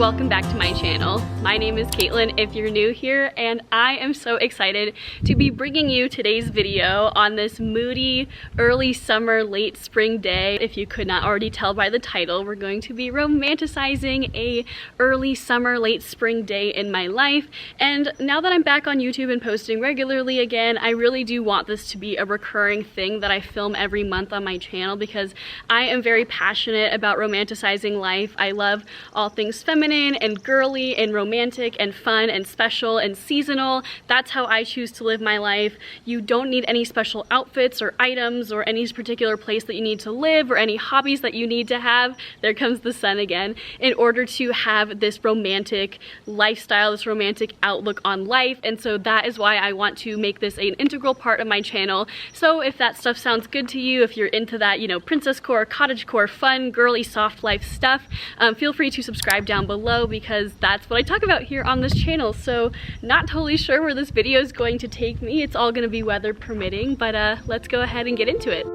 welcome back to my channel. My name is Caitlin if you're new here, and I am so excited to be bringing you today's video on this moody early summer late spring day. If you could not already tell by the title, we're going to be romanticizing a early summer late spring day in my life. And now that I'm back on YouTube and posting regularly again, I really do want this to be a recurring thing that I film every month on my channel because I am very passionate about romanticizing life. I love all things feminine and girly and romantic and fun and special and seasonal. That's how I choose to live my life. You don't need any special outfits or items or any particular place that you need to live or any hobbies that you need to have. There comes the sun again. In order to have this romantic lifestyle, this romantic outlook on life. And so that is why I want to make this an integral part of my channel. So if that stuff sounds good to you, if you're into that, you know, princesscore, cottagecore, fun, girly, soft life stuff, feel free to subscribe down below because that's what I talk about here on this channel. So not totally sure where this video is going to take me. It's all going to be weather permitting, but let's go ahead and get into it.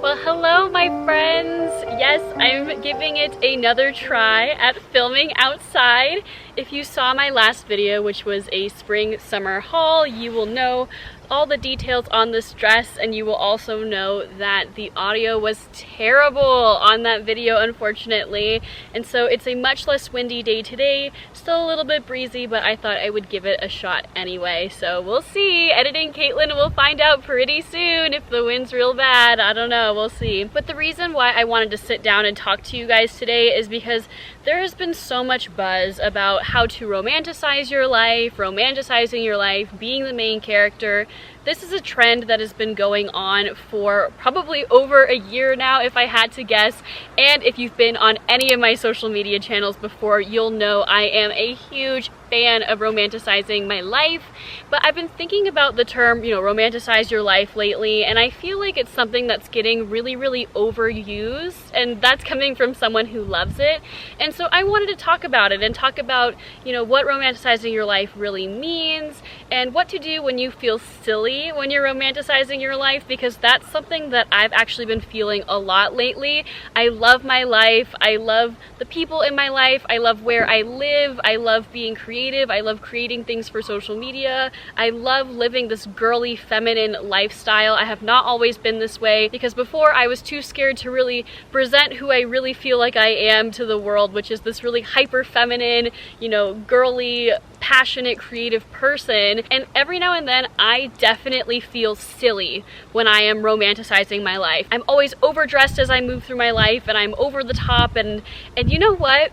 Well, hello my friends. Yes, I'm giving it another try at filming outside. If you saw my last video, which was a spring summer haul, you will know all the details on this dress, and you will also know that the audio was terrible on that video, unfortunately. And so it's a much less windy day today, still a little bit breezy, but I thought I would give it a shot anyway. So we'll see. Editing Caitlin will find out pretty soon if the wind's real bad. I don't know, we'll see. But the reason why I wanted to sit down and talk to you guys today is because there has been so much buzz about how to romanticize your life, romanticizing your life, being the main character. This is a trend that has been going on for probably over a year now, if I had to guess. And if you've been on any of my social media channels before, you'll know I am a huge fan of romanticizing my life. But I've been thinking about the term, you know, romanticize your life lately, and I feel like it's something that's getting really, really overused, and that's coming from someone who loves it. And so I wanted to talk about it and talk about, you know, what romanticizing your life really means and what to do when you feel silly when you're romanticizing your life, because that's something that I've actually been feeling a lot lately. I love my life. I love the people in my life. I love where I live. I love being creative. I love creating things for social media. I love living this girly, feminine lifestyle. I have not always been this way because before I was too scared to really present who I really feel like I am to the world, which is this really hyper feminine, you know, girly, passionate, creative person. And every now and then I definitely feel silly when I am romanticizing my life. I'm always overdressed as I move through my life, and I'm over the top, and you know what?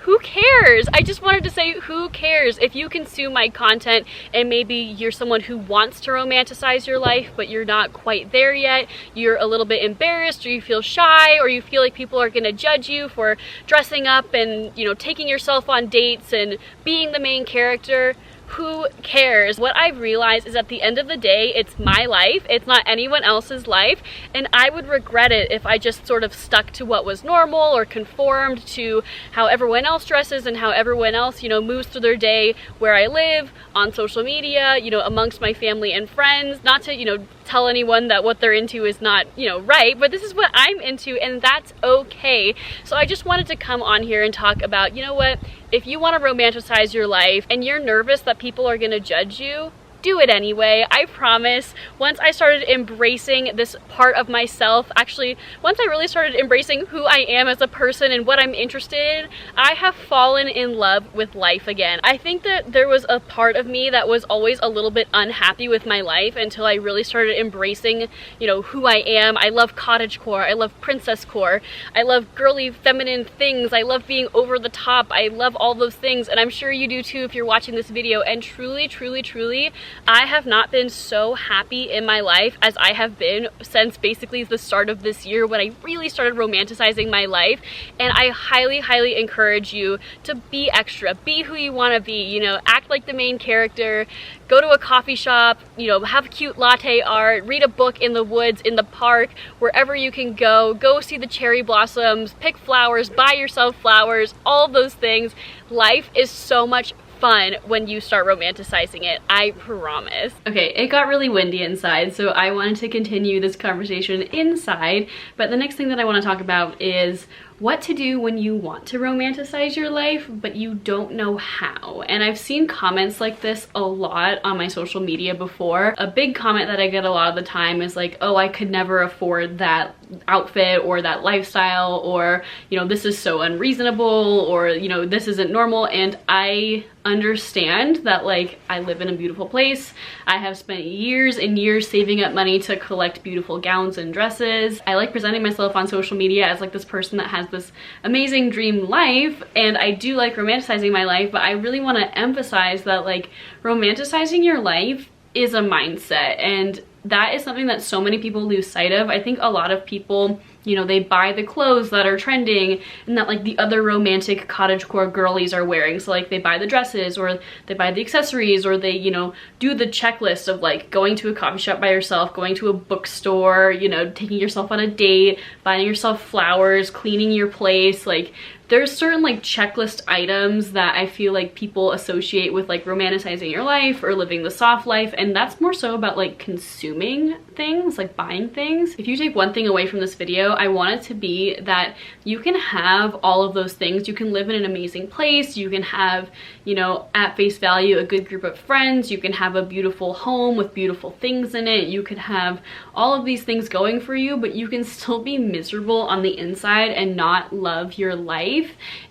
Who cares? I just wanted to say, who cares? If you consume my content and maybe you're someone who wants to romanticize your life, but you're not quite there yet, you're a little bit embarrassed, or you feel shy, or you feel like people are gonna judge you for dressing up and, you know, taking yourself on dates and being the main character, who cares? What I've realized is at the end of the day, it's my life, it's not anyone else's life, and I would regret it if I just sort of stuck to what was normal or conformed to how everyone else dresses and how everyone else, you know, moves through their day where I live, on social media, you know, amongst my family and friends. Not to, you know, tell anyone that what they're into is not, you know, right, but this is what I'm into, and that's okay. So I just wanted to come on here and talk about, you know what, if you want to romanticize your life and you're nervous that people are going to judge you, do it anyway. I promise, once I started embracing this part of myself, actually, once I really started embracing who I am as a person and what I'm interested in, I have fallen in love with life again. I think that there was a part of me that was always a little bit unhappy with my life until I really started embracing, you know, who I am. I love cottagecore, I love princesscore, I love girly feminine things, I love being over the top, I love all those things, and I'm sure you do too if you're watching this video. And truly, truly, truly, I have not been so happy in my life as I have been since basically the start of this year when I really started romanticizing my life. And I highly, highly encourage you to be extra, be who you want to be, you know, act like the main character, go to a coffee shop, you know, have cute latte art, read a book in the woods, in the park, wherever you can go see the cherry blossoms, pick flowers, buy yourself flowers, all of those things. Life is so much fun when you start romanticizing it, I promise. Okay, it got really windy inside, so I wanted to continue this conversation inside, but the next thing that I want to talk about is what to do when you want to romanticize your life, but you don't know how. And I've seen comments like this a lot on my social media before. A big comment that I get a lot of the time is like, oh, I could never afford that outfit or that lifestyle, or, you know, this is so unreasonable, or, you know, this isn't normal. And I understand that, like, I live in a beautiful place. I have spent years and years saving up money to collect beautiful gowns and dresses. I like presenting myself on social media as like this person that has this amazing dream life, and I do like romanticizing my life, but I really want to emphasize that, like, romanticizing your life is a mindset, and that is something that so many people lose sight of. I think a lot of people, you know, they buy the clothes that are trending and that like the other romantic cottagecore girlies are wearing. So like they buy the dresses, or they buy the accessories, or they, you know, do the checklist of like going to a coffee shop by yourself, going to a bookstore, you know, taking yourself on a date, buying yourself flowers, cleaning your place. Like, there's certain like checklist items that I feel like people associate with like romanticizing your life or living the soft life, and that's more so about like consuming things, like buying things. If you take one thing away from this video, I want it to be that you can have all of those things. You can live in an amazing place, you can have, you know, at face value a good group of friends, you can have a beautiful home with beautiful things in it, you could have all of these things going for you, but you can still be miserable on the inside and not love your life.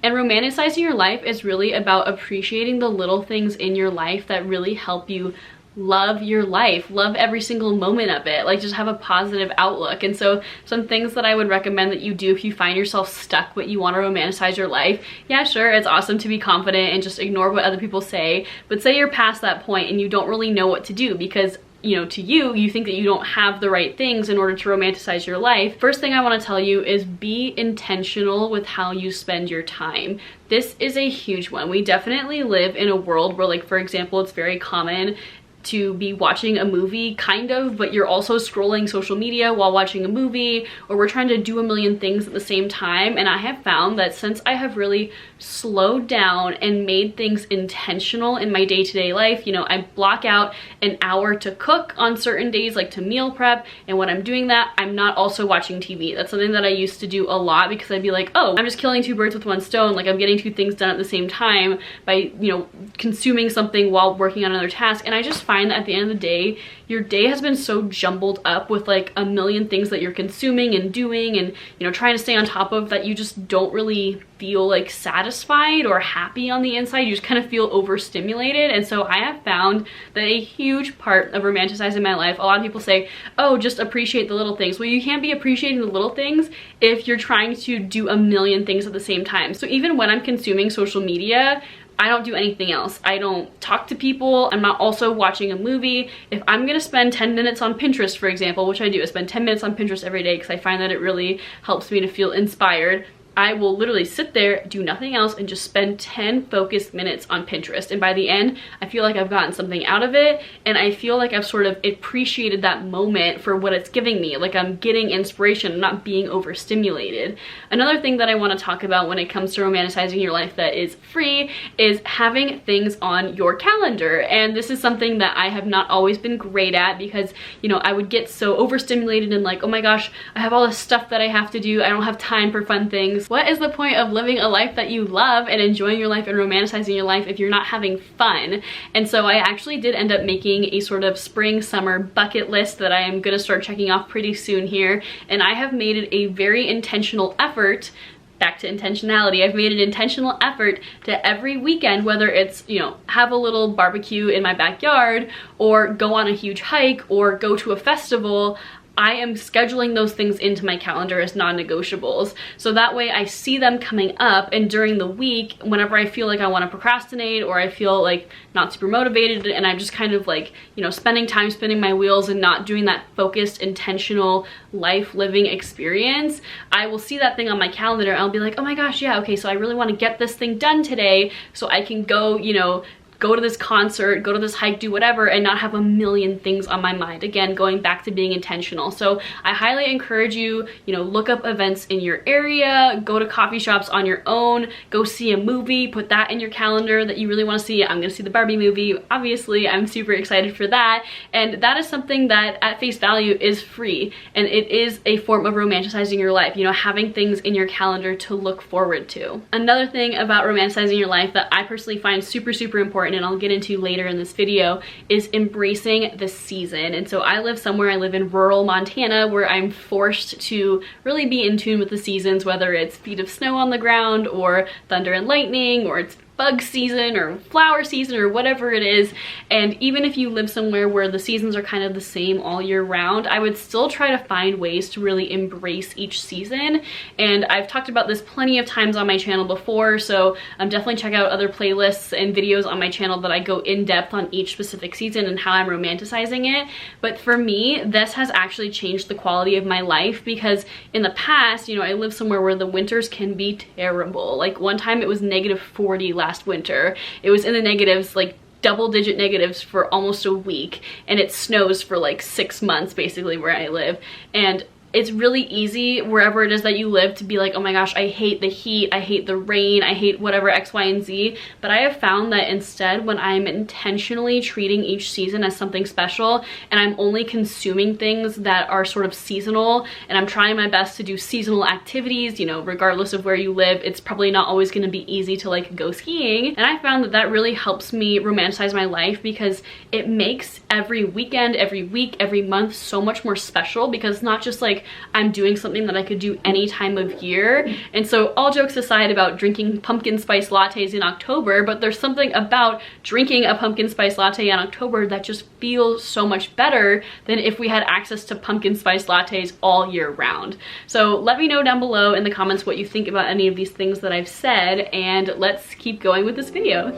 And romanticizing your life is really about appreciating the little things in your life that really help you love your life, love every single moment of it, like just have a positive outlook. And so some things that I would recommend that you do if you find yourself stuck but you want to romanticize your life, yeah, sure, it's awesome to be confident and just ignore what other people say, but say you're past that point and you don't really know what to do because, you know, to you think that you don't have the right things in order to romanticize your life. First thing I want to tell you is be intentional with how you spend your time. This is a huge one. We definitely live in a world where, like, for example, it's very common to be watching a movie, kind of, but you're also scrolling social media while watching a movie, or we're trying to do a million things at the same time. And I have found that since I have really slowed down and made things intentional in my day-to-day life, you know, I block out an hour to cook on certain days, like to meal prep, and when I'm doing that, I'm not also watching TV. That's something that I used to do a lot because I'd be like, oh, I'm just killing two birds with one stone, like I'm getting two things done at the same time by, you know, consuming something while working on another task. And I just find that at the end of the day, your day has been so jumbled up with like a million things that you're consuming and doing and, you know, trying to stay on top of, that you just don't really feel like satisfied or happy on the inside. You just kind of feel overstimulated. And so I have found that a huge part of romanticizing my life, a lot of people say, oh, just appreciate the little things. Well, you can't be appreciating the little things if you're trying to do a million things at the same time. So even when I'm consuming social media, I don't do anything else. I don't talk to people. I'm not also watching a movie. If I'm gonna spend 10 minutes on Pinterest, for example, which I do, I spend 10 minutes on Pinterest every day because I find that it really helps me to feel inspired. I will literally sit there, do nothing else, and just spend 10 focused minutes on Pinterest. And by the end, I feel like I've gotten something out of it, and I feel like I've sort of appreciated that moment for what it's giving me. Like I'm getting inspiration, I'm not being overstimulated. Another thing that I want to talk about when it comes to romanticizing your life that is free is having things on your calendar. And this is something that I have not always been great at because, you know, I would get so overstimulated and like, oh my gosh, I have all this stuff that I have to do. I don't have time for fun things. What is the point of living a life that you love and enjoying your life and romanticizing your life if you're not having fun? And so I actually did end up making a sort of spring summer bucket list that I am gonna start checking off pretty soon here. And I have made it a very intentional effort. Back to intentionality. I've made an intentional effort to every weekend, whether it's, you know, have a little barbecue in my backyard or go on a huge hike or go to a festival, I am scheduling those things into my calendar as non-negotiables. So that way I see them coming up, and during the week, whenever I feel like I want to procrastinate or I feel like not super motivated and I'm just kind of like, you know, spending time spinning my wheels and not doing that focused, intentional life living experience, I will see that thing on my calendar and I'll be like, oh my gosh, yeah, okay, so I really want to get this thing done today so I can go, you know, go to this concert, go to this hike, do whatever, and not have a million things on my mind. Again, going back to being intentional. So I highly encourage you, you know, look up events in your area, go to coffee shops on your own, go see a movie, put that in your calendar that you really want to see. I'm gonna see the Barbie movie, obviously. I'm super excited for that. And that is something that at face value is free, and it is a form of romanticizing your life, you know, having things in your calendar to look forward to. Another thing about romanticizing your life that I personally find super, super important, and I'll get into later in this video, is embracing the season. And so I live somewhere, I live in rural Montana, where I'm forced to really be in tune with the seasons, whether it's feet of snow on the ground or thunder and lightning, or it's bug season or flower season or whatever it is. And even if you live somewhere where the seasons are kind of the same all year round, I would still try to find ways to really embrace each season. And I've talked about this plenty of times on my channel before, so definitely check out other playlists and videos on my channel that I go in depth on each specific season and how I'm romanticizing it. But for me, this has actually changed the quality of my life, because in the past, you know, I live somewhere where the winters can be terrible. Like one time it was -40 last winter. It was in the negatives, like double-digit negatives for almost a week, and it snows for like 6 months basically where I live. And it's really easy wherever it is that you live to be like, oh my gosh, I hate the heat, I hate the rain, I hate whatever X, Y, and Z. But I have found that instead, when I'm intentionally treating each season as something special, and I'm only consuming things that are sort of seasonal, and I'm trying my best to do seasonal activities, you know, regardless of where you live, it's probably not always going to be easy to like go skiing. And I found that that really helps me romanticize my life, because it makes every weekend, every week, every month so much more special, because it's not just like I'm doing something that I could do any time of year. And so all jokes aside about drinking pumpkin spice lattes in October, but there's something about drinking a pumpkin spice latte in October that just feels so much better than if we had access to pumpkin spice lattes all year round. So let me know down below in the comments what you think about any of these things that I've said, and let's keep going with this video.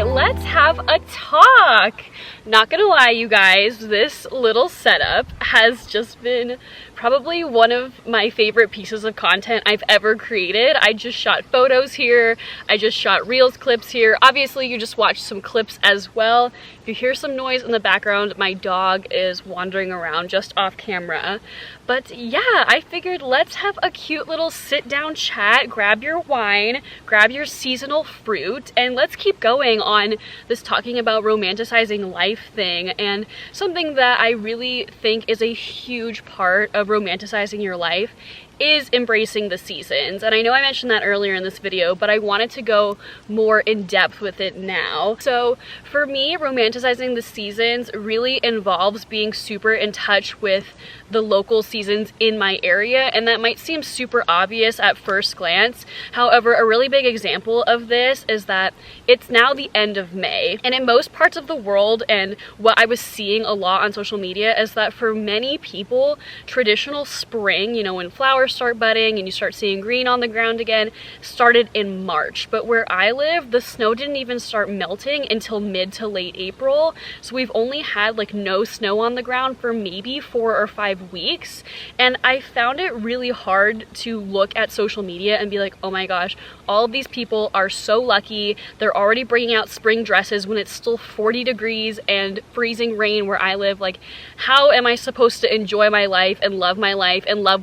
Let's have a talk. Not gonna lie, you guys, this little setup has just been probably one of my favorite pieces of content I've ever created. I just shot photos here, I just shot Reels clips here. Obviously you just watched some clips as well. If you hear some noise in the background, my dog is wandering around just off camera. But yeah, I figured let's have a cute little sit down chat, grab your wine, grab your seasonal fruit, and let's keep going on this talking about romanticizing life thing. And something that I really think is a huge part of romanticizing your life is embracing the seasons. And I know I mentioned that earlier in this video, but I wanted to go more in depth with it now. So for me, romanticizing the seasons really involves being super in touch with the local seasons in my area, and that might seem super obvious at first glance. However, a really big example of this is that it's now the end of May, and in most parts of the world, and what I was seeing a lot on social media, is that for many people, traditional spring, you know, when flowers start budding and you start seeing green on the ground again, started in March. But where I live, the snow didn't even start melting until mid to late April, so we've only had like no snow on the ground for maybe 4 or 5 5 weeks, and I found it really hard to look at social media and be like, oh my gosh, all of these people are so lucky. They're already bringing out spring dresses when it's still 40 degrees and freezing rain where I live. Like, how am I supposed to enjoy my life and love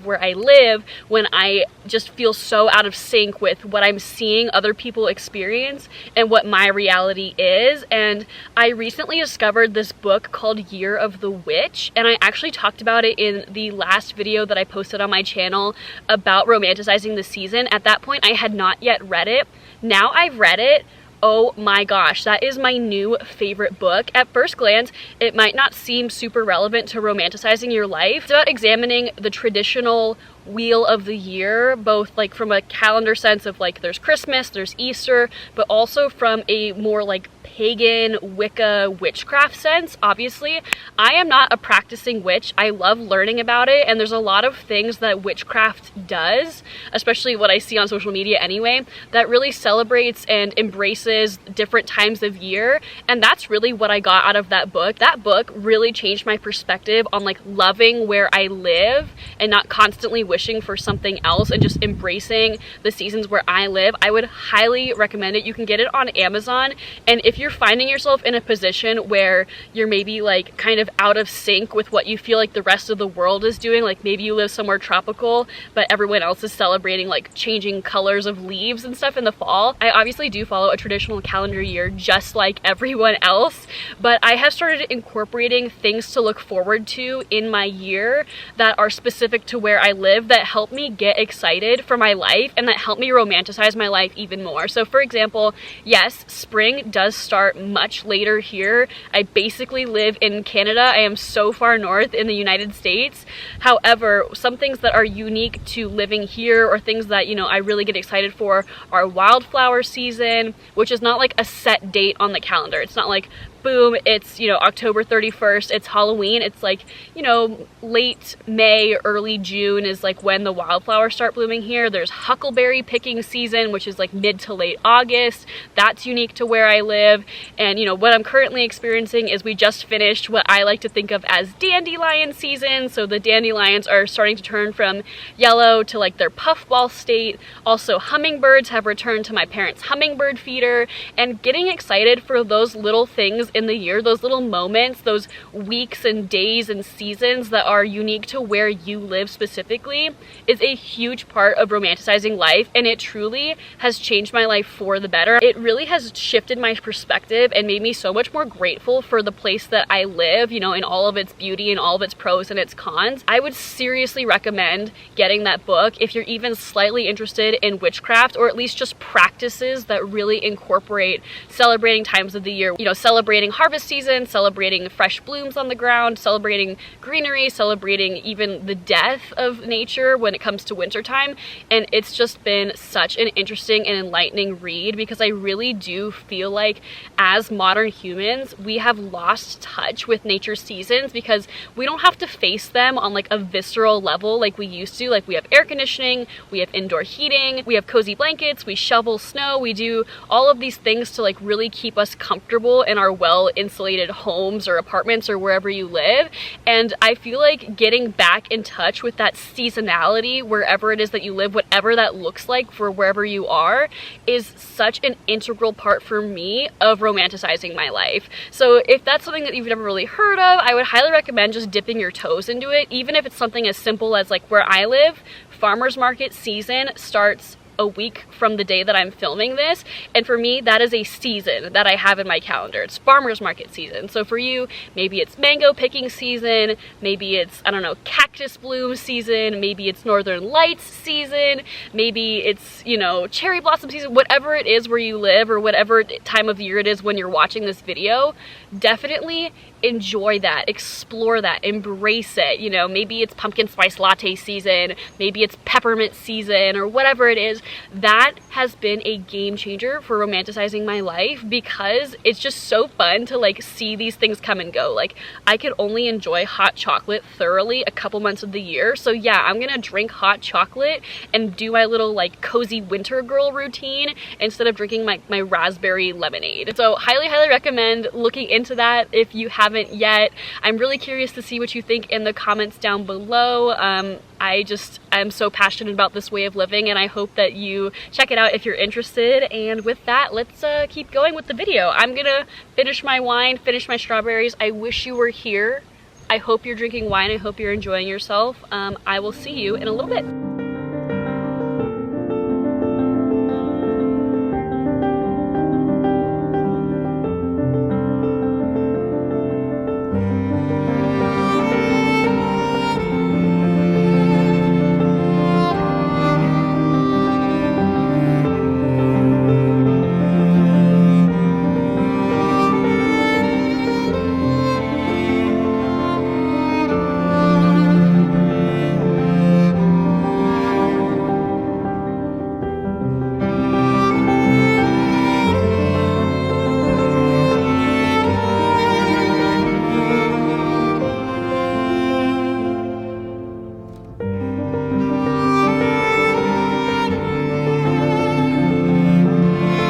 where I live when I just feel so out of sync with what I'm seeing other people experience and what my reality is? And I recently discovered this book called Year of the Witch, and I actually talked about it in the last video that I posted on my channel about romanticizing the season. At that point, I had not yet read it. Now I've read it. Oh my gosh, that is my new favorite book. At first glance, it might not seem super relevant to romanticizing your life. It's about examining the traditional wheel of the year, both like from a calendar sense of like there's Christmas, there's Easter, but also from a more like pagan Wicca witchcraft sense. Obviously, I am not a practicing witch. I love learning about it, and there's a lot of things that witchcraft does, especially what I see on social media anyway, that really celebrates and embraces different times of year, and that's really what I got out of that book. That book really changed my perspective on like loving where I live and not constantly wishing for something else, and just embracing the seasons where I live. I would highly recommend it. You can get it on Amazon, and if you're finding yourself in a position where you're maybe like kind of out of sync with what you feel like the rest of the world is doing, like maybe you live somewhere tropical but everyone else is celebrating like changing colors of leaves and stuff in the fall. I obviously do follow a traditional calendar year just like everyone else, but I have started incorporating things to look forward to in my year that are specific to where I live, that help me get excited for my life and that help me romanticize my life even more. So for example, yes, spring does start much later here. I basically live in Canada. I am so far north in the United States. However, some things that are unique to living here, or things that, you know, I really get excited for, are wildflower season, which is not like a set date on the calendar. It's not like boom, it's, you know, October 31st, it's Halloween. It's like, you know, late May, early June is like when the wildflowers start blooming here. There's huckleberry picking season, which is like mid to late August. That's unique to where I live. And, you know, what I'm currently experiencing is we just finished what I like to think of as dandelion season. So the dandelions are starting to turn from yellow to like their puffball state. Also, hummingbirds have returned to my parents' hummingbird feeder, and getting excited for those little things in the year, those little moments, those weeks and days and seasons that are unique to where you live specifically, is a huge part of romanticizing life, and it truly has changed my life for the better. It really has shifted my perspective and made me so much more grateful for the place that I live, you know, in all of its beauty and all of its pros and its cons. I would seriously recommend getting that book if you're even slightly interested in witchcraft, or at least just practices that really incorporate celebrating times of the year, you know, celebrating harvest season, celebrating fresh blooms on the ground, celebrating greenery, celebrating even the death of nature when it comes to wintertime. And it's just been such an interesting and enlightening read, because I really do feel like as modern humans, we have lost touch with nature's seasons, because we don't have to face them on like a visceral level like we used to. Like, we have air conditioning, we have indoor heating, we have cozy blankets, we shovel snow, we do all of these things to like really keep us comfortable in our well-insulated homes or apartments or wherever you live. And I feel like getting back in touch with that seasonality wherever it is that you live, whatever that looks like for wherever you are, is such an integral part for me of romanticizing my life. So if that's something that you've never really heard of, I would highly recommend just dipping your toes into it, even if it's something as simple as like where I live, farmers market season starts a week from the day that I'm filming this, and for me that is a season that I have in my calendar. It's farmers market season. So for you, maybe it's mango picking season, maybe it's, I don't know, cactus bloom season, maybe it's northern lights season, maybe it's, you know, cherry blossom season. Whatever it is where you live, or whatever time of year it is when you're watching this video, definitely enjoy that, explore that, embrace it. You know, maybe it's pumpkin spice latte season, maybe it's peppermint season, or whatever it is. That has been a game changer for romanticizing my life, because it's just so fun to like see these things come and go. Like, I could only enjoy hot chocolate thoroughly a couple months of the year. So yeah, I'm gonna drink hot chocolate and do my little like cozy winter girl routine instead of drinking my raspberry lemonade. So highly recommend looking into that if you haven't haven't yet. I'm really curious to see what you think in the comments down below. I'm so passionate about this way of living, and I hope that you check it out if you're interested. And with that, let's keep going with the video. I'm gonna finish my wine, finish my strawberries. I wish you were here. I hope you're drinking wine. I hope you're enjoying yourself. I will see you in a little bit.